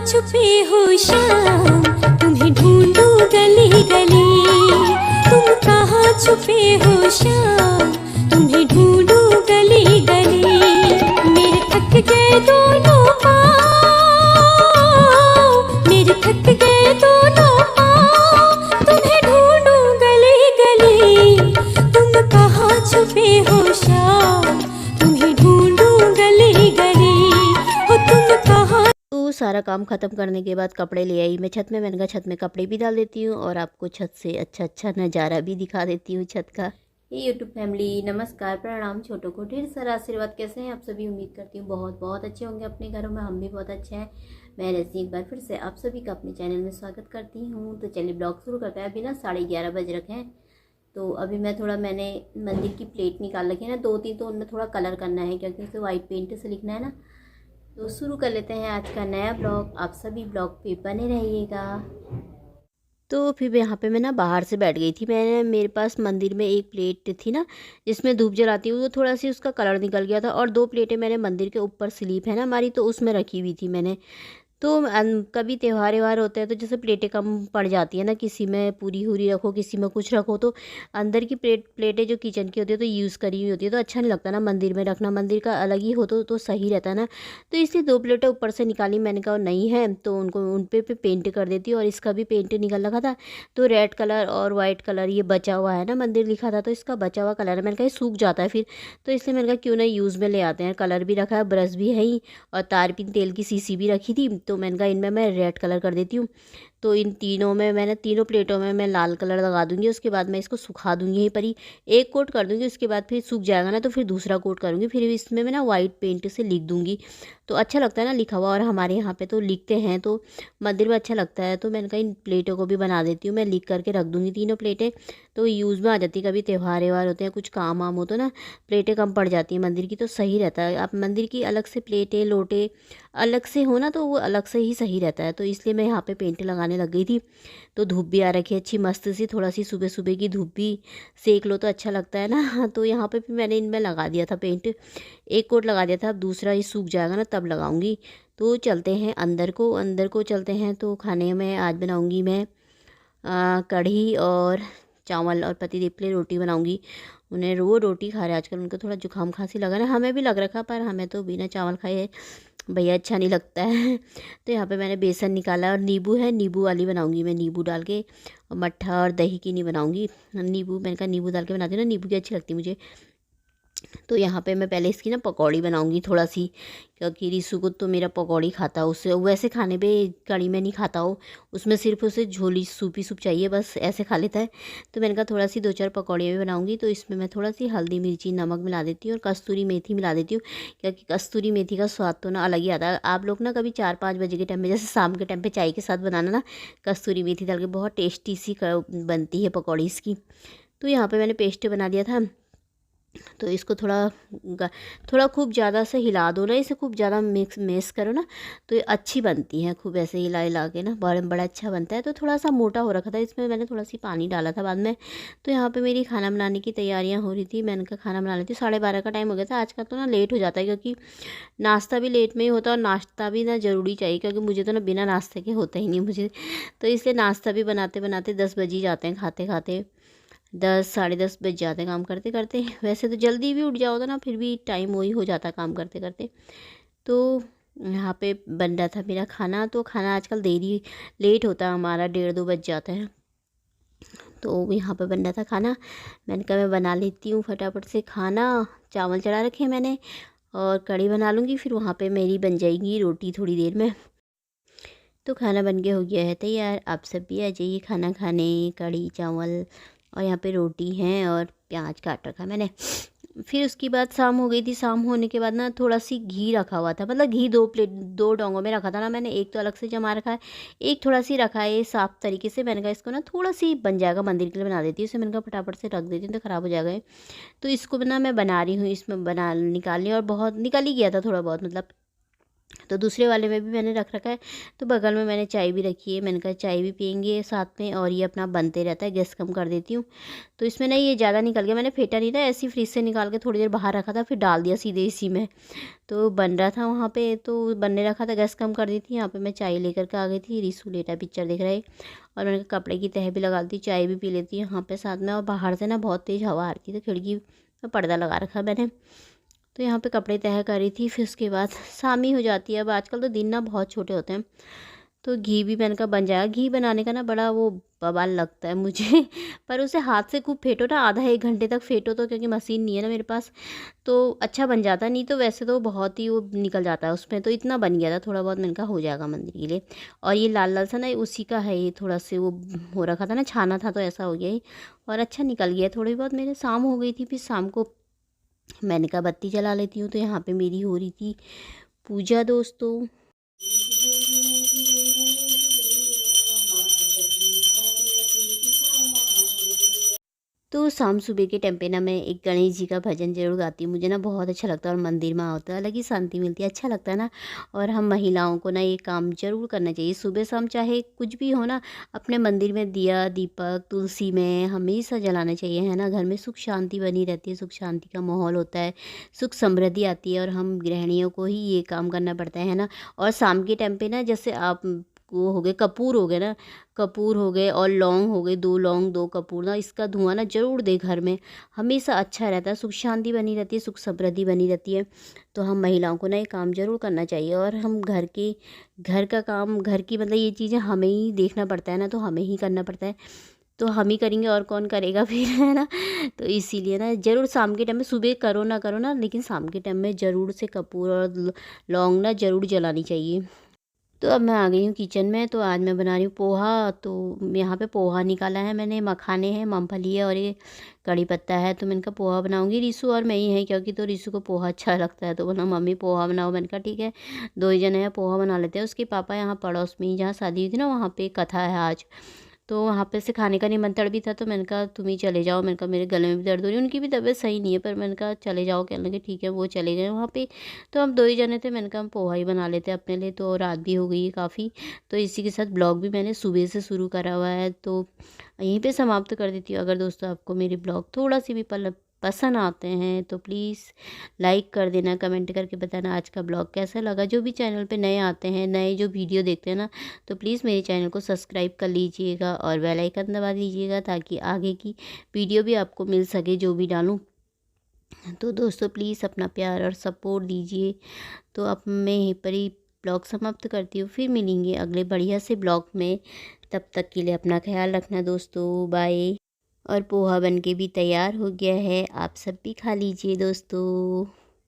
छुपे हो शाम, तुम्हें ढूंढूं गली गली। तुम कहाँ छुपे हो शाम, तुम्हें ढूंढूं गली गली। मेरे थक गए दोनों पाँव, मेरे थक गए दोनों पाँव, तुम्हें ढूंढूं गली गली। तुम कहाँ छुपे हो शाम, तुम्हें ढूंढूं गली गली। हो तुम कहाँ। तो सारा काम ख़त्म करने के बाद कपड़े ले आई मैं छत में। मैंने कहा छत में कपड़े भी डाल देती हूँ और आपको छत से अच्छा अच्छा नज़ारा भी दिखा देती हूँ छत का। ये यूट्यूब फैमिली नमस्कार, प्रणाम, छोटों को ढेर सारा आशीर्वाद। कैसे हैं आप सभी? उम्मीद करती हूँ बहुत बहुत अच्छे होंगे अपने घरों में। हम भी बहुत अच्छे हैं। मैं रजनी एक बार फिर से आप सभी का अपने चैनल में स्वागत करती हूँ। तो चलिए ब्लॉग शुरू करते हैं। अभी ना 11:30 बज रखे हैं। तो अभी मैंने मंदिर की प्लेट निकाल रखी है ना 2-3, तो उनमें थोड़ा कलर करना है क्योंकि उसे वाइट पेंट से लिखना है ना। तो शुरू कर लेते हैं आज का नया ब्लॉग। आप सभी ब्लॉग पे बने रहिएगा। तो फिर यहाँ पे मैं ना बाहर से बैठ गई थी। मेरे पास मंदिर में एक प्लेट थी ना जिसमें धूप जलाती हूँ, वो थोड़ा सी उसका कलर निकल गया था। और 2 प्लेटें मैंने मंदिर के ऊपर स्लीप है ना हमारी, तो उसमें रखी हुई थी मैंने। तो कभी त्यौहार व्यवहार होते हैं तो जैसे प्लेटें कम पड़ जाती है ना, किसी में पूरी हुरी रखो, किसी में कुछ रखो, तो अंदर की प्लेटें जो किचन की होती है तो यूज़ करी हुई होती है, तो अच्छा नहीं लगता ना मंदिर में रखना। मंदिर का अलग ही हो तो सही रहता है ना। तो इसलिए 2 प्लेटें ऊपर से निकाली। मैंने कहा नहीं है तो उनको उन पे पेंट कर देती हूँ। और इसका भी पेंट निकल रखा था, तो रेड कलर और वाइट कलर ये बचा हुआ है ना, मंदिर लिखा था तो इसका बचा हुआ कलर है। मैंने कहा ये सूख जाता है फिर, तो इसलिए मैंने कहा क्यों ना यूज़ में ले आते हैं। कलर भी रखा है, ब्रश भी है ही, और तारपीन तेल की शीशी भी रखी थी। तो मैंने कहा इनमें मैं रेड कलर कर देती हूँ। तो इन तीनों में मैंने तीनों प्लेटों में मैं लाल कलर लगा दूंगी। उसके बाद मैं इसको सुखा दूंगी यहीं पर ही, एक कोट कर दूंगी। उसके बाद फिर सूख जाएगा ना तो फिर दूसरा कोट करूँगी। फिर इसमें मैं ना वाइट पेंट से लिख दूंगी, तो अच्छा लगता है ना लिखा हुआ। और हमारे यहाँ पे तो लिखते हैं तो मंदिर में अच्छा लगता है। तो मैंने कहा इन प्लेटों को भी बना देती हूँ, मैं लिख करके रख दूँगी तीनों प्लेटें, तो यूज़ में आ जाती। कभी त्यौहार व्यवहार होते हैं, कुछ काम वाम हो तो ना प्लेटें कम पड़ जाती हैं मंदिर की, तो सही रहता है। आप मंदिर की अलग से प्लेटें लोटे अलग से हो ना, तो वो अलग से ही सही रहता है। तो इसलिए मैं यहाँ पे पेंट लगाने लग गई थी। तो धूप भी आ रखी है अच्छी मस्त सी, थोड़ा सी सुबह सुबह की धूप भी सेक लो तो अच्छा लगता है ना। तो यहाँ पे भी मैंने इनमें लगा दिया था पेंट, एक कोट लगा दिया था। अब दूसरा ये सूख जाएगा ना तब लगाऊंगी। तो चलते हैं अंदर को चलते हैं। तो खाने में आज बनाऊंगी मैं कढ़ी और चावल, और पतिदेव के लिए रोटी बनाऊंगी। उन्हें रोज़ रोटी खा रहे हैं आजकल, उनको थोड़ा जुकाम खांसी लगा ना, हमें भी लग रखा, पर हमें तो बिना चावल खाए भैया अच्छा नहीं लगता है। तो यहाँ पे मैंने बेसन निकाला और नींबू है, नींबू वाली बनाऊंगी मैं, नींबू डाल के। और मट्ठा और दही की नहीं बनाऊंगी, नींबू, मैंने कहा नींबू डाल के बनाती हूँ ना, नींबू की अच्छी लगती है मुझे। तो यहाँ पे मैं पहले इसकी ना पकौड़ी बनाऊंगी थोड़ा सी, क्योंकि रिसु को तो मेरा पकौड़ी खाता है। उससे वैसे खाने पे कड़ी में नहीं खाता हो, उसमें सिर्फ उसे झोली सूपी सूप चाहिए, बस ऐसे खा लेता है। तो मैंने कहा थोड़ा सी 2-4 पकौड़ियाँ भी बनाऊंगी। तो इसमें मैं थोड़ा सी हल्दी मिर्ची नमक मिला देती हूँ और कस्तूरी मेथी मिला देती हूँ, क्योंकि कस्तूरी मेथी का स्वाद तो ना अलग ही आता है। आप लोग ना कभी 4-5 बजे के टाइम में, जैसे शाम के टाइम पर चाय के साथ बनाना ना, कस्तूरी मेथी डाल के बहुत टेस्टी सी बनती है पकौड़ी इसकी। तो यहाँ पर मैंने पेस्ट बना दिया था। तो इसको थोड़ा खूब ज़्यादा से हिला दो ना, इसे खूब ज़्यादा मिक्स करो ना, तो ये अच्छी बनती है। खूब ऐसे हिला हिला के ना बड़ा अच्छा बनता है। तो थोड़ा सा मोटा हो रखा था, इसमें मैंने थोड़ा सी पानी डाला था बाद में। तो यहाँ पे मेरी खाना बनाने की तैयारियाँ हो रही थी। मैंने कहा खाना बना लेती हूँ। 12:30 का टाइम हो गया था। आज का तो ना लेट हो जाता है, क्योंकि नाश्ता भी लेट में ही होता है, और नाश्ता भी ना ज़रूरी चाहिए, क्योंकि मुझे तो ना बिना नाश्ते के होता ही नहीं मुझे। तो इसलिए नाश्ता भी बनाते बनाते 10 बज ही जाते हैं, खाते खाते 10 10:30 बज जाते हैं काम करते करते। वैसे तो जल्दी भी उठ जाओ तो ना, फिर भी टाइम वही हो जाता है काम करते करते। तो यहाँ पे बन रहा था मेरा खाना। तो खाना आजकल देरी लेट होता है हमारा, 1:30-2 बज जाते हैं। तो यहाँ पे बन रहा था खाना। मैंने कहा मैं बना लेती हूँ फटाफट से खाना। चावल चढ़ा रखे हैं मैंने, और कढ़ी बना लूँगी, फिर वहाँ पे मेरी बन जाएगी रोटी थोड़ी देर में। तो खाना बन के हो गया है तैयार। आप सब भी आ जाइए खाना खाने। कढ़ी चावल और यहाँ पे रोटी हैं, और प्याज काट रखा मैंने। फिर उसके बाद शाम हो गई थी। शाम होने के बाद ना थोड़ा सी घी रखा हुआ था, मतलब घी 2 डोंगों में रखा था ना मैंने। एक तो अलग से जमा रखा है, एक थोड़ा सी रखा है साफ़ तरीके से। मैंने कहा इसको ना थोड़ा सी बन जाएगा, मंदिर के लिए बना देती हूँ इसे। मैंने कहा फटाफट से रख देती हूँ तो ख़राब हो जाएगा ये। तो इसको ना मैं बना रही हूँ, इसमें बना निकाल ली, और बहुत निकल ही गया था थोड़ा बहुत, मतलब तो दूसरे वाले में भी मैंने रख रखा है। तो बगल में मैंने चाय भी रखी है, मैंने कहा चाय भी पियेंगे साथ में और ये अपना बनते रहता है। गैस कम कर देती हूँ। तो इसमें ना ये ज़्यादा निकल गया, मैंने फेंटा नहीं था, ऐसे ही फ्रिज से निकाल के थोड़ी देर बाहर रखा था, फिर डाल दिया सीधे इसी में। तो बन रहा था वहाँ पे, तो बनने रखा था, गैस कम कर दी थी। यहाँ पे मैं चाय लेकर के आ गई थी, रिसू लेटा पिक्चर देख रहे। और मैंने कहा कपड़े की तह भी लगा दी, चाय भी पी लेती हूँ यहाँ पे साथ में। और बाहर से ना बहुत तेज़ हवा आ रही थी, तो खिड़की में पर्दा लगा रखा मैंने। तो यहाँ पे कपड़े तह करी थी, फिर उसके बाद शाम ही हो जाती है। अब आजकल तो दिन ना बहुत छोटे होते हैं। तो घी भी मैंने कहा बन जाएगा। घी बनाने का ना बड़ा वो बवाल लगता है मुझे पर उसे हाथ से खूब फेंटो ना, आधा एक घंटे तक फेंटो, तो क्योंकि मशीन नहीं है ना मेरे पास, तो अच्छा बन जाता। नहीं तो वैसे तो बहुत ही वो निकल जाता है उसमें। तो इतना बन गया था थोड़ा बहुत, मैंने कहा हो जाएगा मंदिर के लिए। और ये लाल लाल सा ना उसी का है, ये थोड़ा से वो हो रखा था ना, छाना था, तो ऐसा हो गया ही। और अच्छा निकल गया थोड़ी बहुत। मेरे शाम हो गई थी, फिर शाम को मैंने कहा बत्ती जला लेती हूँ। तो यहाँ पे मेरी हो रही थी पूजा दोस्तों। तो शाम सुबह के टाइम पे ना मैं एक गणेश जी का भजन ज़रूर गाती हूँ। मुझे ना बहुत अच्छा लगता है, और मंदिर में आओ तो अलग ही शांति मिलती है, अच्छा लगता है ना। और हम महिलाओं को ना ये काम ज़रूर करना चाहिए, सुबह शाम चाहे कुछ भी हो ना, अपने मंदिर में दिया दीपक तुलसी में हमेशा जलाना चाहिए, है ना। घर में सुख शांति बनी रहती है, सुख शांति का माहौल होता है, सुख समृद्धि आती है। और हम गृहिणियों को ही ये काम करना पड़ता है ना। और शाम के टाइम पे ना, जैसे आप वो हो गए कपूर हो गए ना, कपूर हो गए और लौंग हो गए, 2 लौंग 2 कपूर ना, इसका धुआं ना ज़रूर दे घर में, हमेशा अच्छा रहता है, सुख शांति बनी रहती है, सुख समृद्धि बनी रहती है। तो हम महिलाओं को ना ये काम ज़रूर करना चाहिए। और हम घर का काम, घर की मतलब ये चीज़ें हमें ही देखना पड़ता है ना, तो हमें ही करना पड़ता है। तो हम ही करेंगे और कौन करेगा फिर, है ना। तो इसीलिए ना ज़रूर शाम के टाइम में, सुबह करो ना, लेकिन शाम के टाइम में ज़रूर से कपूर और लौंग ना ज़रूर जलानी चाहिए। तो अब मैं आ गई हूँ किचन में। तो आज मैं बना रही हूँ पोहा। तो यहाँ पे पोहा निकाला है मैंने, मखाने हैं, मूंगफली है और ये कड़ी पत्ता है। तो मैंने कहा पोहा बनाऊँगी, रिसू और मैं ही हैं, क्योंकि तो रिसू को पोहा अच्छा लगता है। तो बोला मम्मी पोहा बनाओ। मैंने कहा ठीक है, 2 ही जने हैं, पोहा बना लेते हैं। उसके पापा यहाँ पड़ोस में ही जहाँ शादी हुई थी ना, वहाँ पे कथा है आज। तो वहाँ पे से खाने का निमंत्रण भी था। तो मैंने कहा तुम ही चले जाओ। मैंने कहा मेरे गले में भी दर्द हो रही है, उनकी भी तबीयत सही नहीं है, पर मैंने कहा चले जाओ। कहने लगे ठीक है, वो चले गए वहाँ पे। तो हम 2 ही जने थे, मैंने कहा हम पोहा ही बना लेते हैं अपने लिए। तो रात भी हो गई है काफ़ी। तो इसी के साथ ब्लॉग भी मैंने सुबह से शुरू करा हुआ है, तो यहीं पे समाप्त कर देती हूँ। अगर दोस्तों आपको मेरे ब्लॉग थोड़ा सी भी पसंद आते हैं तो प्लीज़ लाइक कर देना, कमेंट करके बताना आज का ब्लॉग कैसा लगा। जो भी चैनल पे नए आते हैं, नए जो वीडियो देखते हैं ना, तो प्लीज़ मेरे चैनल को सब्सक्राइब कर लीजिएगा और बेल आइकन दबा दीजिएगा, ताकि आगे की वीडियो भी आपको मिल सके जो भी डालूँ। तो दोस्तों प्लीज़ अपना प्यार और सपोर्ट दीजिए। तो अब मैं यहीं पर ही ब्लॉग समाप्त करती हूँ, फिर मिलेंगे अगले बढ़िया से ब्लॉग में। तब तक के लिए अपना ख्याल रखना दोस्तों, बाय। और पोहा बन के भी तैयार हो गया है, आप सब भी खा लीजिए दोस्तों।